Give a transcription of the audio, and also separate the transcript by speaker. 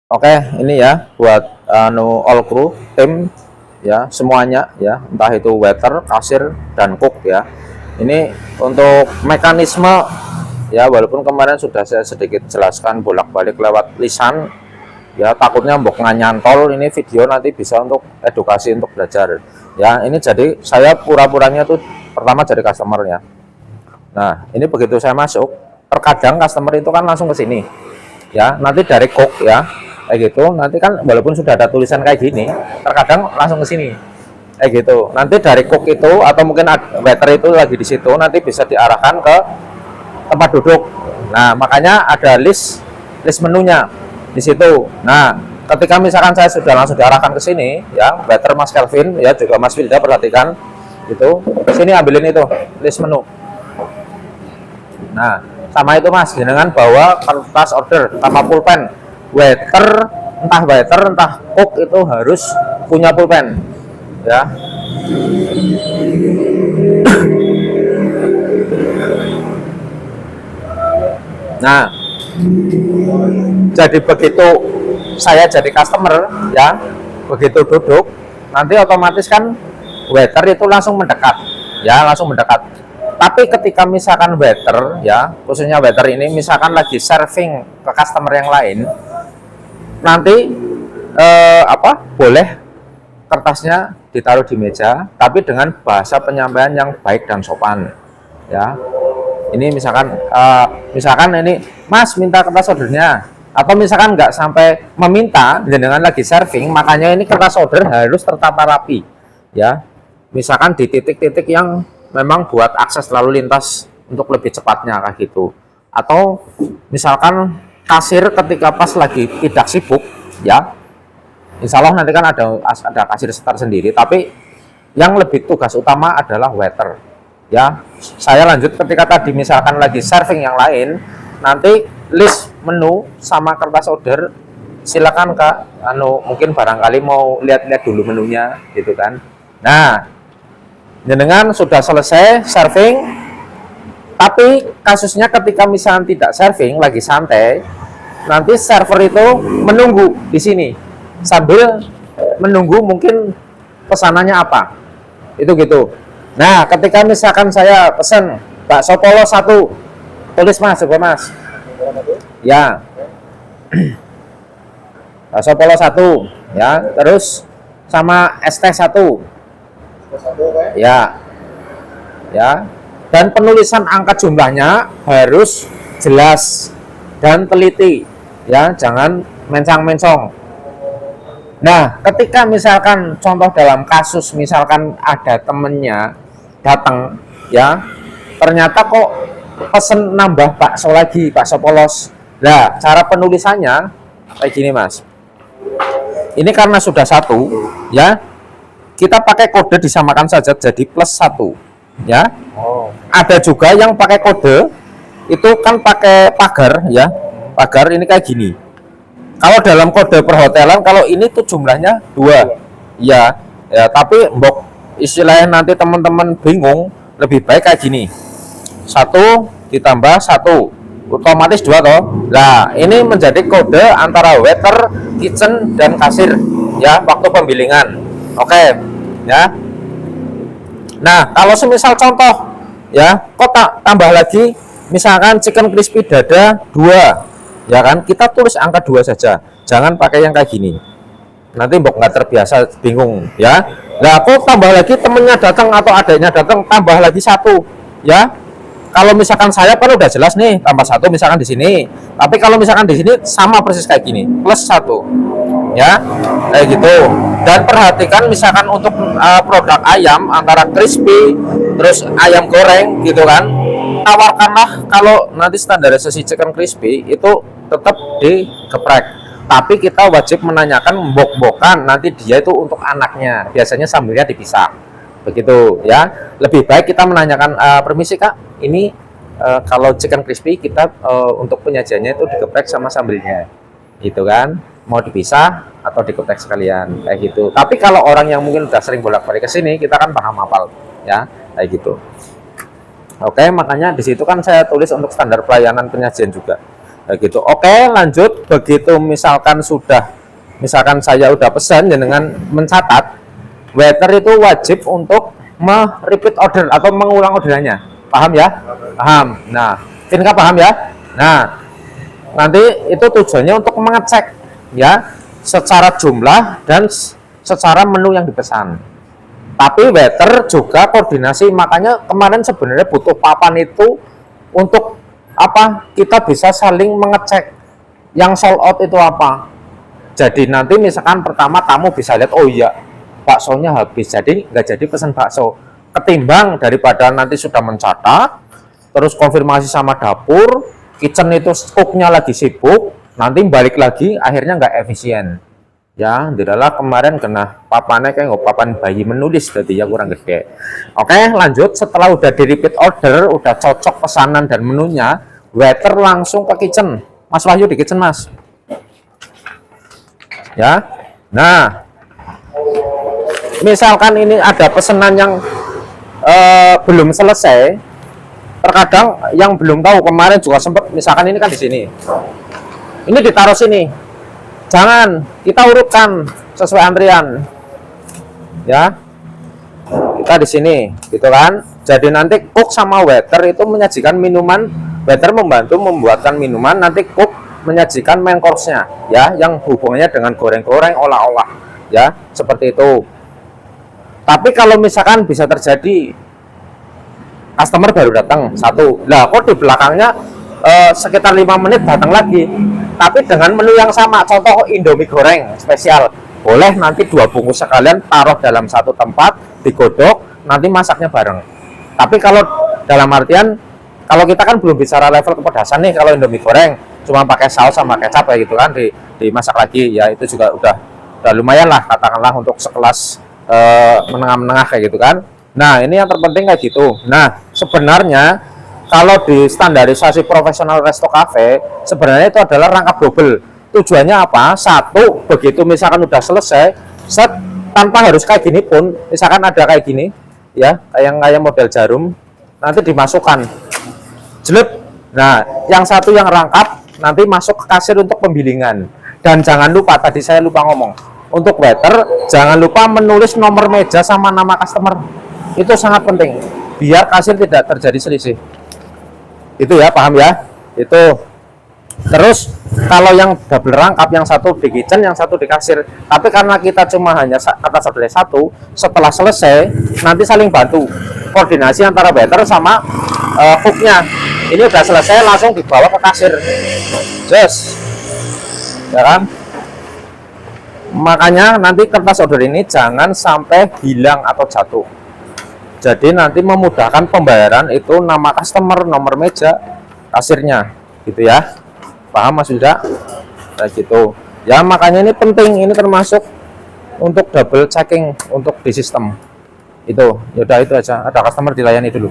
Speaker 1: Oke, ini ya buat all crew tim ya semuanya ya, entah itu waiter, kasir dan cook ya. Ini untuk mekanisme ya, walaupun kemarin sudah saya sedikit jelaskan bolak-balik lewat lisan ya, takutnya mbok nganyantol. Ini video nanti bisa untuk edukasi, untuk belajar ya. Ini jadi saya pura-puranya tuh pertama jadi customer ya. Nah, ini begitu saya masuk, terkadang customer itu kan langsung ke sini ya, nanti dari cook ya kayak gitu. Nanti kan walaupun sudah ada tulisan kayak gini, terkadang langsung ke sini kayak gitu. Nanti dari cook itu atau mungkin waiter itu lagi di situ, nanti bisa diarahkan ke tempat duduk. Nah, makanya ada list menunya di situ. Nah, ketika misalkan saya sudah langsung diarahkan ke sini ya, waiter Mas Kelvin ya, juga Mas Wilda, perhatikan itu sini, ambilin itu list menu. Nah, sama itu Mas, dengan bawa kertas order sama pulpen. Waiter, entah cook itu harus punya pulpen ya. Nah, jadi begitu saya jadi customer ya, begitu duduk nanti otomatis kan waiter itu langsung mendekat ya, langsung mendekat. Tapi ketika misalkan waiter ya, khususnya waiter ini misalkan lagi serving ke customer yang lain, nanti boleh kertasnya ditaruh di meja, tapi dengan bahasa penyampaian yang baik dan sopan ya. Ini misalkan ini Mas minta kertas ordernya, atau misalkan nggak sampai meminta, dengan lagi serving, makanya ini kertas order harus tertata rapi ya. Misalkan di titik-titik yang memang buat akses lalu lintas untuk lebih cepatnya kayak gitu. Atau misalkan kasir ketika pas lagi tidak sibuk ya, insya Allah nanti kan ada kasir setar sendiri, tapi yang lebih tugas utama adalah waiter ya. Saya lanjut, ketika tadi misalkan lagi serving yang lain, nanti list menu sama kertas order silakan Kak, mungkin barangkali mau lihat-lihat dulu menunya gitu kan. Nah, dengan sudah selesai serving, tapi kasusnya ketika misalnya tidak serving, lagi santai, nanti server itu menunggu di sini sambil menunggu mungkin pesanannya apa itu gitu. Nah, ketika misalkan saya pesan bakso polos 1, tulis Mas, coba Mas ya, bakso polos 1 ya, terus sama es teh 1 ya, dan penulisan angka jumlahnya harus jelas dan teliti ya, jangan mencang-mencong. Nah, ketika misalkan contoh dalam kasus misalkan ada temennya datang ya, ternyata kok pesen nambah bakso lagi, bakso polos. Nah, cara penulisannya kayak gini Mas, ini karena sudah 1 ya, kita pakai kode disamakan saja jadi +1 ya. Ada juga yang pakai kode itu kan pakai pagar ya, pagar ini kayak gini. Kalau dalam kode perhotelan, kalau ini tuh jumlahnya 2 ya, tapi mbok istilahnya nanti teman-teman bingung, lebih baik kayak gini, 1 ditambah 1 otomatis 2 toh. Nah, ini menjadi kode antara waiter, kitchen dan kasir ya, waktu pembilingan. Oke ya. Nah, kalau semisal contoh ya, kok tambah lagi misalkan chicken crispy dada 2 ya kan, kita tulis angka 2 saja, jangan pakai yang kayak gini, nanti mbok nggak terbiasa bingung ya. Nah, kok tambah lagi, temennya datang atau adanya datang, tambah lagi 1 ya. Kalau misalkan saya kan udah jelas nih tambah 1 misalkan di sini, tapi kalau misalkan di sini sama persis kayak gini, +1 ya, kayak gitu. Dan perhatikan misalkan untuk produk ayam antara crispy terus ayam goreng gitu kan, tawarkanlah kalau nanti standarisasi chicken crispy itu tetap digeprek, tapi kita wajib menanyakan mbok-mbokan, nanti dia itu untuk anaknya, biasanya sambelnya dipisah begitu ya. Lebih baik kita menanyakan, permisi Kak, ini kalau chicken crispy kita untuk penyajiannya itu digeprek sama sambelnya gitu kan, mau dipisah atau dikeprek sekalian kayak gitu. Tapi kalau orang yang mungkin udah sering bolak-balik ke sini, kita kan paham hafal ya kayak gitu. Oke, makanya di situ kan saya tulis untuk standar pelayanan penyajian juga. kayak gitu. Oke, lanjut. Begitu misalkan saya udah pesan dengan mencatat, waiter itu wajib untuk repeat order atau mengulang orderannya. Paham ya? Paham. Nah, Vinka paham ya? Nah, nanti itu tujuannya untuk mengecek ya secara jumlah dan secara menu yang dipesan. Tapi waiter juga koordinasi, makanya kemarin sebenarnya butuh papan itu untuk apa? Kita bisa saling mengecek yang sold out itu apa. Jadi nanti misalkan pertama tamu bisa lihat, oh iya baksonya habis, jadi nggak jadi pesan bakso. Ketimbang daripada nanti sudah mencatat, terus konfirmasi sama dapur, kitchen itu cooknya lagi sibuk, nanti balik lagi akhirnya nggak efisien. Ya, adalah kemarin kena papannya kayak nggak papan bayi menulis, jadi ya kurang gede. Oke, lanjut. Setelah udah di repeat order, udah cocok pesanan dan menunya, waiter langsung ke kitchen. Mas Wahyu di kitchen, Mas. Ya, nah, misalkan ini ada pesanan yang belum selesai, terkadang yang belum tahu kemarin juga sempat, misalkan ini kan di sini, ini ditaruh sini. Jangan, kita urutkan sesuai antrian. Ya. Kita di sini, gitu kan. Jadi nanti cook sama waiter itu menyajikan minuman, waiter membantu membuatkan minuman, nanti cook menyajikan main course-nya, ya, yang hubungannya dengan goreng-goreng, olah-olah, ya, seperti itu. Tapi kalau misalkan bisa terjadi customer baru datang satu, lah kok di belakangnya sekitar 5 menit datang lagi, tapi dengan menu yang sama, contoh Indomie goreng spesial, boleh nanti 2 bungkus sekalian taruh dalam satu tempat, digodok, nanti masaknya bareng. Tapi kalau dalam artian, kalau kita kan belum bicara level kepedasan nih, kalau Indomie goreng cuma pakai saus sama kecap kayak gitu kan, dimasak lagi, ya itu juga udah lumayan lah, katakanlah untuk sekelas menengah-menengah kayak gitu kan. Nah, ini yang terpenting kayak gitu. Nah, sebenarnya kalau di standarisasi profesional resto cafe, sebenarnya itu adalah rangkap double. Tujuannya apa? Satu, begitu misalkan udah selesai, set, tanpa harus kayak gini pun, misalkan ada kayak gini, ya, kayak model jarum, nanti dimasukkan, jelek. Nah, yang satu yang rangkap, nanti masuk ke kasir untuk pembilingan. Dan jangan lupa, tadi saya lupa ngomong, untuk waiter, jangan lupa menulis nomor meja sama nama customer. Itu sangat penting, biar kasir tidak terjadi selisih. Itu ya, paham ya? Itu. Terus kalau yang double rangkap, yang satu di kitchen, yang satu di kasir, tapi karena kita cuma hanya kata saudara satu, setelah selesai nanti saling bantu koordinasi antara waiter sama cooknya. Ini udah selesai, langsung dibawa ke kasir, just ya kan. Makanya nanti kertas order ini jangan sampai hilang atau jatuh. Jadi nanti memudahkan pembayaran itu nama customer, nomor meja, kasirnya, gitu ya. Paham Mas Yuda? Kayak gitu. Ya makanya ini penting, ini termasuk untuk double checking untuk di sistem. Itu, yaudah itu aja. Ada customer dilayani dulu.